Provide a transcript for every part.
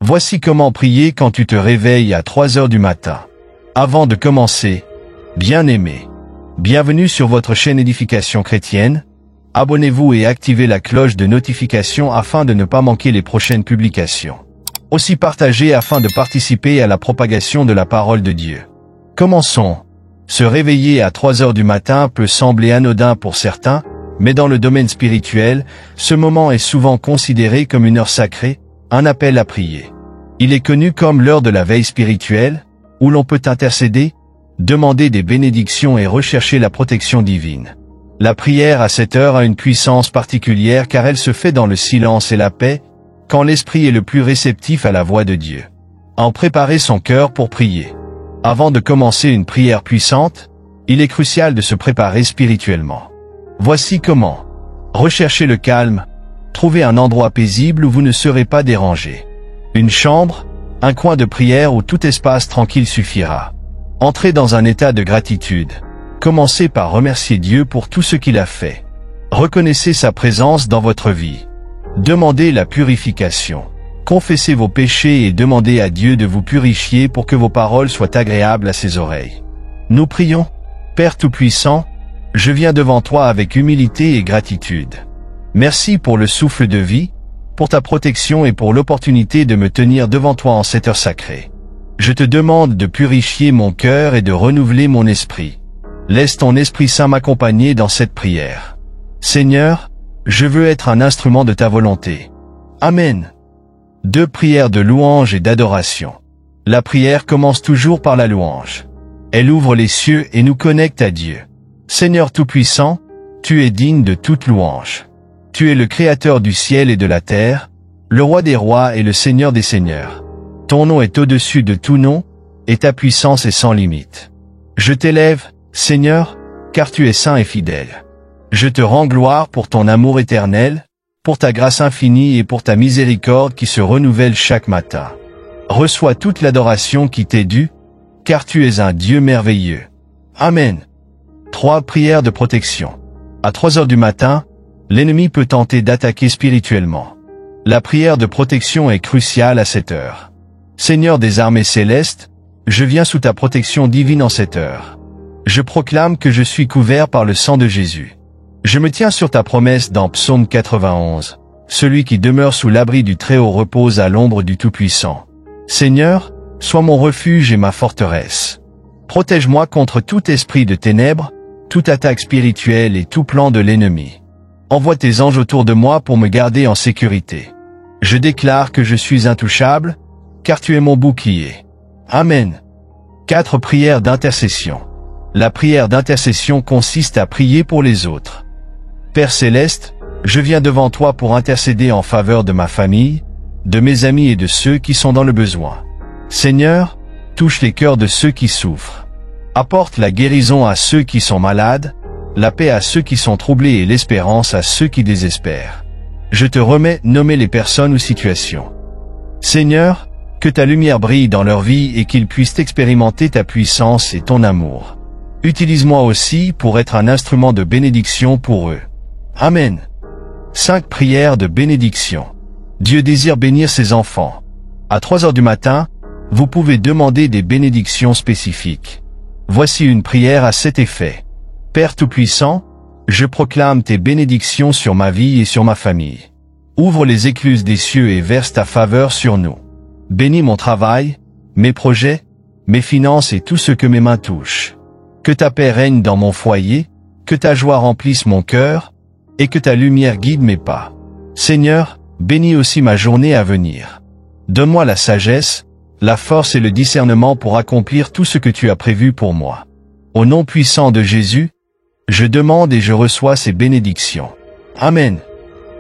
Voici comment prier quand tu te réveilles à 3 heures du matin. Avant de commencer, bien-aimés, bienvenue sur votre chaîne Édification Chrétienne. Abonnez-vous et activez la cloche de notification afin de ne pas manquer les prochaines publications. Aussi partagez afin de participer à la propagation de la parole de Dieu. Commençons. Se réveiller à 3 heures du matin peut sembler anodin pour certains, mais dans le domaine spirituel, ce moment est souvent considéré comme une heure sacrée, un appel à prier. Il est connu comme l'heure de la veille spirituelle, où l'on peut intercéder, demander des bénédictions et rechercher la protection divine. La prière à cette heure a une puissance particulière car elle se fait dans le silence et la paix, quand l'esprit est le plus réceptif à la voix de Dieu. En préparer son cœur pour prier. Avant de commencer une prière puissante, il est crucial de se préparer spirituellement. Voici comment. Recherchez le calme, trouvez un endroit paisible où vous ne serez pas dérangé. Une chambre, un coin de prière ou tout espace tranquille suffira. Entrez dans un état de gratitude. Commencez par remercier Dieu pour tout ce qu'il a fait. Reconnaissez sa présence dans votre vie. Demandez la purification. Confessez vos péchés et demandez à Dieu de vous purifier pour que vos paroles soient agréables à ses oreilles. Nous prions. Père Tout-Puissant, je viens devant toi avec humilité et gratitude. Merci pour le souffle de vie, pour ta protection et pour l'opportunité de me tenir devant toi en cette heure sacrée. Je te demande de purifier mon cœur et de renouveler mon esprit. Laisse ton Esprit Saint m'accompagner dans cette prière. Seigneur, je veux être un instrument de ta volonté. Amen. 2 prières de louange et d'adoration. La prière commence toujours par la louange. Elle ouvre les cieux et nous connecte à Dieu. Seigneur Tout-Puissant, tu es digne de toute louange. Tu es le Créateur du ciel et de la terre, le Roi des rois et le Seigneur des seigneurs. Ton nom est au-dessus de tout nom, et ta puissance est sans limite. Je t'élève, Seigneur, car tu es saint et fidèle. Je te rends gloire pour ton amour éternel, pour ta grâce infinie et pour ta miséricorde qui se renouvelle chaque matin. Reçois toute l'adoration qui t'est due, car tu es un Dieu merveilleux. Amen. 3 prières de protection. À 3 heures du matin, l'ennemi peut tenter d'attaquer spirituellement. La prière de protection est cruciale à cette heure. Seigneur des armées célestes, je viens sous ta protection divine en cette heure. Je proclame que je suis couvert par le sang de Jésus. Je me tiens sur ta promesse dans Psaume 91. Celui qui demeure sous l'abri du Très-Haut repose à l'ombre du Tout-Puissant. Seigneur, sois mon refuge et ma forteresse. Protège-moi contre tout esprit de ténèbres, toute attaque spirituelle et tout plan de l'ennemi. Envoie tes anges autour de moi pour me garder en sécurité. Je déclare que je suis intouchable, car tu es mon bouclier. Amen. 4 prières d'intercession. La prière d'intercession consiste à prier pour les autres. Père Céleste, je viens devant toi pour intercéder en faveur de ma famille, de mes amis et de ceux qui sont dans le besoin. Seigneur, touche les cœurs de ceux qui souffrent. Apporte la guérison à ceux qui sont malades, la paix à ceux qui sont troublés et l'espérance à ceux qui désespèrent. Je te remets nommer les personnes ou situations. Seigneur, que ta lumière brille dans leur vie et qu'ils puissent expérimenter ta puissance et ton amour. Utilise-moi aussi pour être un instrument de bénédiction pour eux. Amen. 5 prières de bénédiction. Dieu désire bénir ses enfants. À 3 heures du matin, vous pouvez demander des bénédictions spécifiques. Voici une prière à cet effet. Père Tout-Puissant, je proclame tes bénédictions sur ma vie et sur ma famille. Ouvre les écluses des cieux et verse ta faveur sur nous. Bénis mon travail, mes projets, mes finances et tout ce que mes mains touchent. Que ta paix règne dans mon foyer, que ta joie remplisse mon cœur, et que ta lumière guide mes pas. Seigneur, bénis aussi ma journée à venir. Donne-moi la sagesse, la force et le discernement pour accomplir tout ce que tu as prévu pour moi. Au nom puissant de Jésus, je demande et je reçois ces bénédictions. Amen.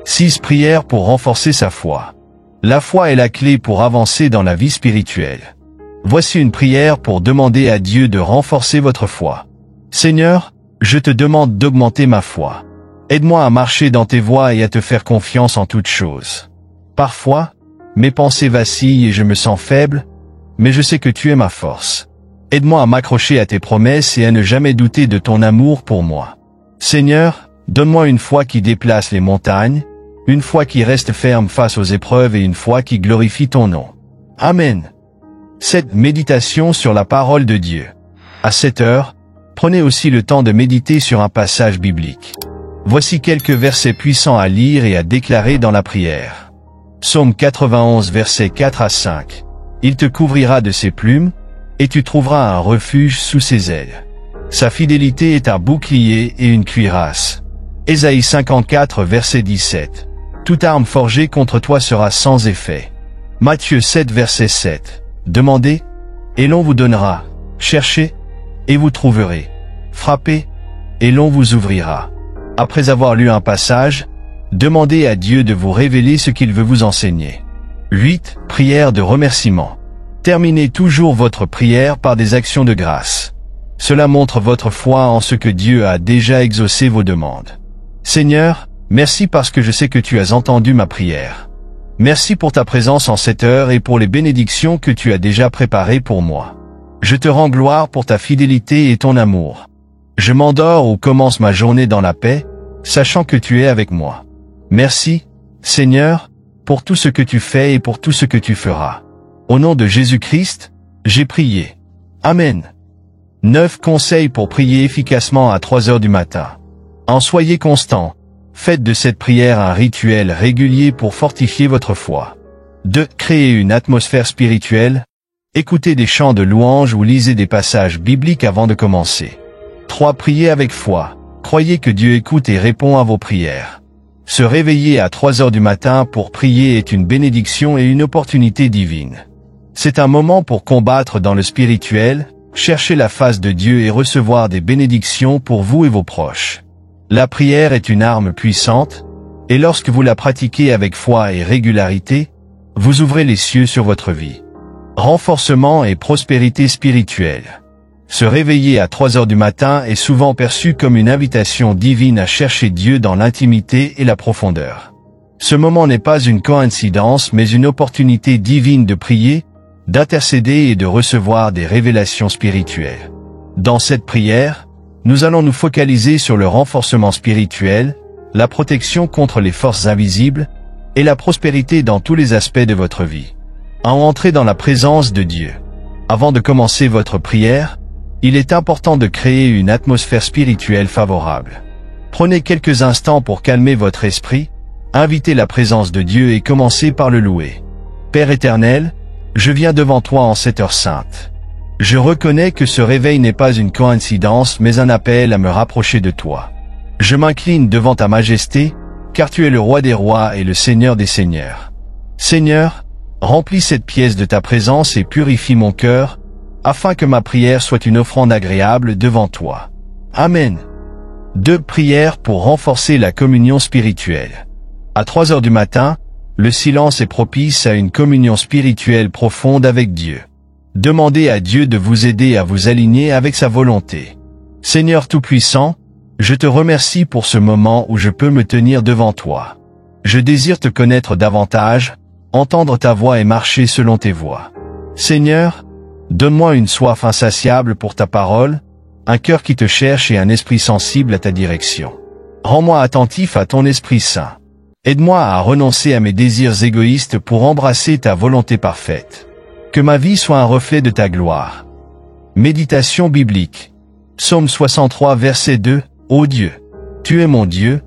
6 prières pour renforcer sa foi. La foi est la clé pour avancer dans la vie spirituelle. Voici une prière pour demander à Dieu de renforcer votre foi. Seigneur, je te demande d'augmenter ma foi. Aide-moi à marcher dans tes voies et à te faire confiance en toutes choses. Parfois, mes pensées vacillent et je me sens faible, mais je sais que tu es ma force. Aide-moi à m'accrocher à tes promesses et à ne jamais douter de ton amour pour moi. Seigneur, donne-moi une foi qui déplace les montagnes, une foi qui reste ferme face aux épreuves et une foi qui glorifie ton nom. Amen. Cette méditation sur la parole de Dieu. À cette heure, prenez aussi le temps de méditer sur un passage biblique. Voici quelques versets puissants à lire et à déclarer dans la prière. Psaume 91 versets 4 à 5. Il te couvrira de ses plumes, et tu trouveras un refuge sous ses ailes. Sa fidélité est un bouclier et une cuirasse. Ésaïe 54 verset 17. Toute arme forgée contre toi sera sans effet. Matthieu 7 verset 7. Demandez, et l'on vous donnera. Cherchez, et vous trouverez. Frappez, et l'on vous ouvrira. Après avoir lu un passage, demandez à Dieu de vous révéler ce qu'il veut vous enseigner. 8. Prière de remerciement. Terminez toujours votre prière par des actions de grâce. Cela montre votre foi en ce que Dieu a déjà exaucé vos demandes. Seigneur, merci parce que je sais que tu as entendu ma prière. Merci pour ta présence en cette heure et pour les bénédictions que tu as déjà préparées pour moi. Je te rends gloire pour ta fidélité et ton amour. Je m'endors ou commence ma journée dans la paix, sachant que tu es avec moi. Merci, Seigneur, pour tout ce que tu fais et pour tout ce que tu feras. Au nom de Jésus-Christ, j'ai prié. Amen. 9 conseils pour prier efficacement à 3 heures du matin. En soyez constant. Faites de cette prière un rituel régulier pour fortifier votre foi. 2. Créez une atmosphère spirituelle. Écoutez des chants de louange ou lisez des passages bibliques avant de commencer. 3. Priez avec foi. Croyez que Dieu écoute et répond à vos prières. Se réveiller à 3 heures du matin pour prier est une bénédiction et une opportunité divine. C'est un moment pour combattre dans le spirituel, chercher la face de Dieu et recevoir des bénédictions pour vous et vos proches. La prière est une arme puissante, et lorsque vous la pratiquez avec foi et régularité, vous ouvrez les cieux sur votre vie. Renforcement et prospérité spirituelle. Se réveiller à 3 heures du matin est souvent perçu comme une invitation divine à chercher Dieu dans l'intimité et la profondeur. Ce moment n'est pas une coïncidence mais une opportunité divine de prier, d'intercéder et de recevoir des révélations spirituelles. Dans cette prière, nous allons nous focaliser sur le renforcement spirituel, la protection contre les forces invisibles, et la prospérité dans tous les aspects de votre vie. À entrer dans la présence de Dieu. Avant de commencer votre prière, il est important de créer une atmosphère spirituelle favorable. Prenez quelques instants pour calmer votre esprit, invitez la présence de Dieu et commencez par le louer. Père éternel, je viens devant toi en cette heure sainte. Je reconnais que ce réveil n'est pas une coïncidence mais un appel à me rapprocher de toi. Je m'incline devant ta majesté, car tu es le roi des rois et le seigneur des seigneurs. Seigneur, remplis cette pièce de ta présence et purifie mon cœur, afin que ma prière soit une offrande agréable devant toi. Amen. 2. Prière pour renforcer la communion spirituelle. À 3 heures du matin, le silence est propice à une communion spirituelle profonde avec Dieu. Demandez à Dieu de vous aider à vous aligner avec sa volonté. Seigneur Tout-Puissant, je te remercie pour ce moment où je peux me tenir devant toi. Je désire te connaître davantage, entendre ta voix et marcher selon tes voies. Seigneur, donne-moi une soif insatiable pour ta parole, un cœur qui te cherche et un esprit sensible à ta direction. Rends-moi attentif à ton Esprit Saint. Aide-moi à renoncer à mes désirs égoïstes pour embrasser ta volonté parfaite. Que ma vie soit un reflet de ta gloire. Méditation biblique. Psaume 63 verset 2. Ô Dieu, tu es mon Dieu,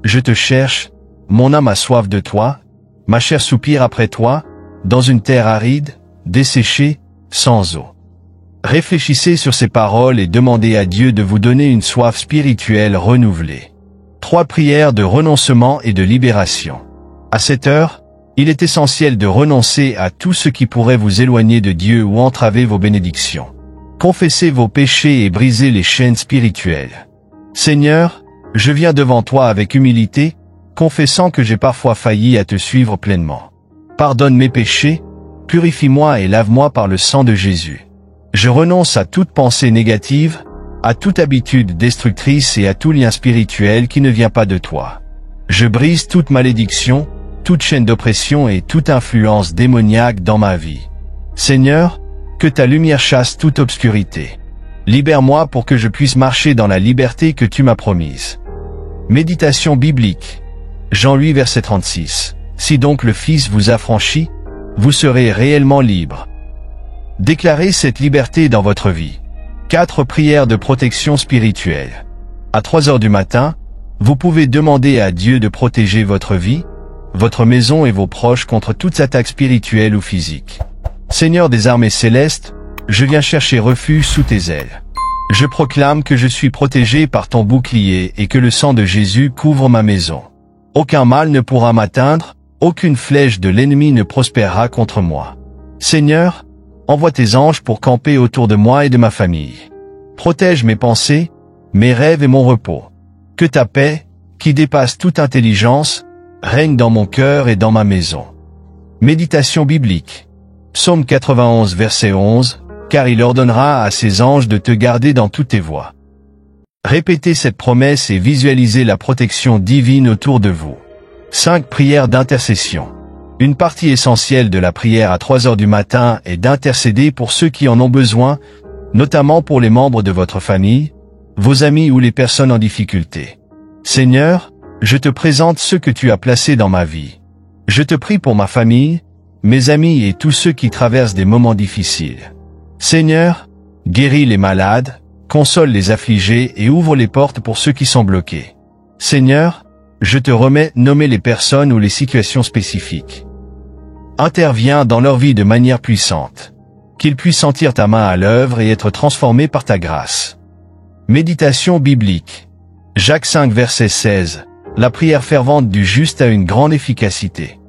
je te cherche, mon âme a soif de toi, ma chair soupire après toi, dans une terre aride, desséchée, sans eau. Réfléchissez sur ces paroles et demandez à Dieu de vous donner une soif spirituelle renouvelée. 3 prières de renoncement et de libération. À cette heure, il est essentiel de renoncer à tout ce qui pourrait vous éloigner de Dieu ou entraver vos bénédictions. Confessez vos péchés et brisez les chaînes spirituelles. Seigneur, je viens devant toi avec humilité, confessant que j'ai parfois failli à te suivre pleinement. Pardonne mes péchés, purifie-moi et lave-moi par le sang de Jésus. Je renonce à toute pensée négative, à toute habitude destructrice et à tout lien spirituel qui ne vient pas de toi. Je brise toute malédiction, toute chaîne d'oppression et toute influence démoniaque dans ma vie. Seigneur, que ta lumière chasse toute obscurité. Libère-moi pour que je puisse marcher dans la liberté que tu m'as promise. Méditation biblique. Jean 8 verset 36. Si donc le Fils vous affranchit, vous serez réellement libre. Déclarez cette liberté dans votre vie. 4 prières de protection spirituelle. À 3 heures du matin, vous pouvez demander à Dieu de protéger votre vie, votre maison et vos proches contre toute attaque spirituelle ou physique. Seigneur des armées célestes, je viens chercher refuge sous tes ailes. Je proclame que je suis protégé par ton bouclier et que le sang de Jésus couvre ma maison. Aucun mal ne pourra m'atteindre, aucune flèche de l'ennemi ne prospérera contre moi. Seigneur, envoie tes anges pour camper autour de moi et de ma famille. Protège mes pensées, mes rêves et mon repos. Que ta paix, qui dépasse toute intelligence, règne dans mon cœur et dans ma maison. Méditation biblique. Psaume 91 verset 11, car il ordonnera à ses anges de te garder dans toutes tes voies. Répétez cette promesse et visualisez la protection divine autour de vous. 5 prières d'intercession. Une partie essentielle de la prière à 3 heures du matin est d'intercéder pour ceux qui en ont besoin, notamment pour les membres de votre famille, vos amis ou les personnes en difficulté. Seigneur, je te présente ceux que tu as placés dans ma vie. Je te prie pour ma famille, mes amis et tous ceux qui traversent des moments difficiles. Seigneur, guéris les malades, console les affligés et ouvre les portes pour ceux qui sont bloqués. Seigneur, je te remets nommer les personnes ou les situations spécifiques. Interviens dans leur vie de manière puissante. Qu'ils puissent sentir ta main à l'œuvre et être transformés par ta grâce. Méditation biblique. Jacques 5 verset 16. La prière fervente du juste a une grande efficacité.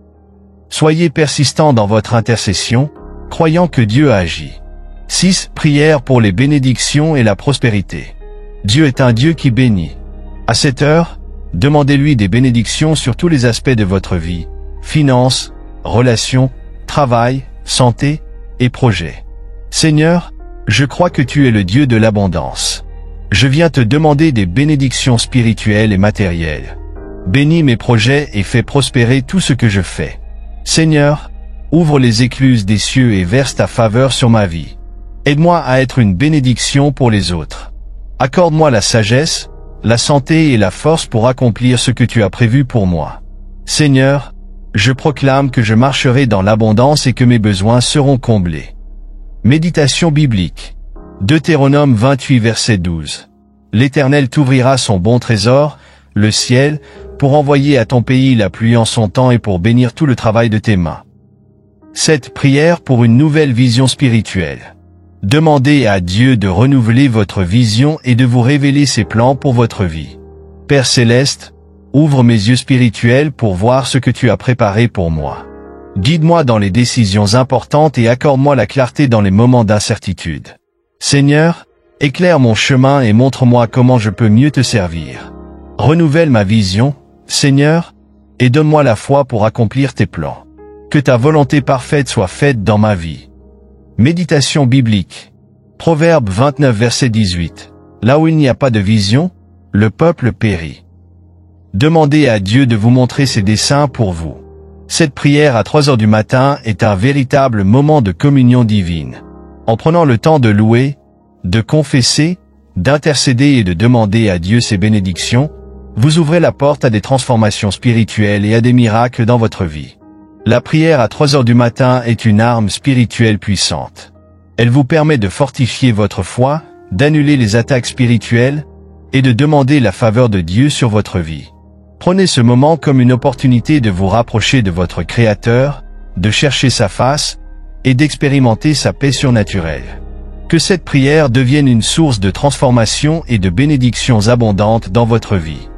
Soyez persistants dans votre intercession, croyant que Dieu agit. 6 prières pour les bénédictions et la prospérité. Dieu est un Dieu qui bénit. À cette heure, demandez-lui des bénédictions sur tous les aspects de votre vie, finances, relations, travail, santé et projets. Seigneur, je crois que tu es le Dieu de l'abondance. Je viens te demander des bénédictions spirituelles et matérielles. Bénis mes projets et fais prospérer tout ce que je fais. Seigneur, ouvre les écluses des cieux et verse ta faveur sur ma vie. Aide-moi à être une bénédiction pour les autres. Accorde-moi la sagesse, la santé et la force pour accomplir ce que tu as prévu pour moi. Seigneur, je proclame que je marcherai dans l'abondance et que mes besoins seront comblés. Méditation biblique. Deutéronome 28 verset 12. L'Éternel t'ouvrira son bon trésor, le ciel, pour envoyer à ton pays la pluie en son temps et pour bénir tout le travail de tes mains. 7 prières pour une nouvelle vision spirituelle. Demandez à Dieu de renouveler votre vision et de vous révéler ses plans pour votre vie. Père céleste, ouvre mes yeux spirituels pour voir ce que tu as préparé pour moi. Guide-moi dans les décisions importantes et accorde-moi la clarté dans les moments d'incertitude. Seigneur, éclaire mon chemin et montre-moi comment je peux mieux te servir. Renouvelle ma vision, Seigneur, et donne-moi la foi pour accomplir tes plans. Que ta volonté parfaite soit faite dans ma vie. Méditation biblique. Proverbe 29 verset 18. Là où il n'y a pas de vision, le peuple périt. Demandez à Dieu de vous montrer ses desseins pour vous. Cette prière à 3 heures du matin est un véritable moment de communion divine. En prenant le temps de louer, de confesser, d'intercéder et de demander à Dieu ses bénédictions, vous ouvrez la porte à des transformations spirituelles et à des miracles dans votre vie. La prière à 3 heures du matin est une arme spirituelle puissante. Elle vous permet de fortifier votre foi, d'annuler les attaques spirituelles et de demander la faveur de Dieu sur votre vie. Prenez ce moment comme une opportunité de vous rapprocher de votre Créateur, de chercher sa face et d'expérimenter sa paix surnaturelle. Que cette prière devienne une source de transformation et de bénédictions abondantes dans votre vie.